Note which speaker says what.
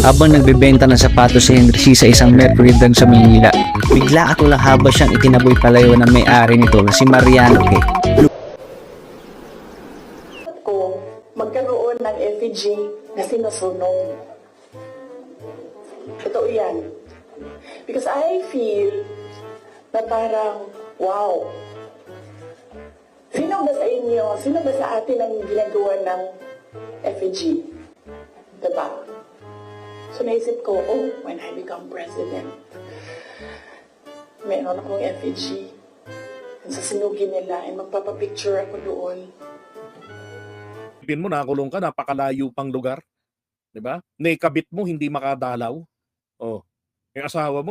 Speaker 1: Habang nagbebenta ng sapatos si Henry C sa isang Mercury Drug sa Maynila, bigla at walang haba siyang itinaboy palayo ng may-ari nito na si Mariano K.
Speaker 2: Ko magkaroon ng effigy na sinusunog. Totoo yan. Because I feel na parang, wow, sino ba sa inyo, sino ba sa atin ang ginagawa ng effigy? Diba? So naisip ko, oh, when I become president, meron akong effigy. And sasinugin nila and magpapapicture ako doon.
Speaker 3: Pin mo, nakakulong ka, napakalayo pang lugar. Di ba? Nakabit mo, hindi makadalaw. Oh, yung asawa mo,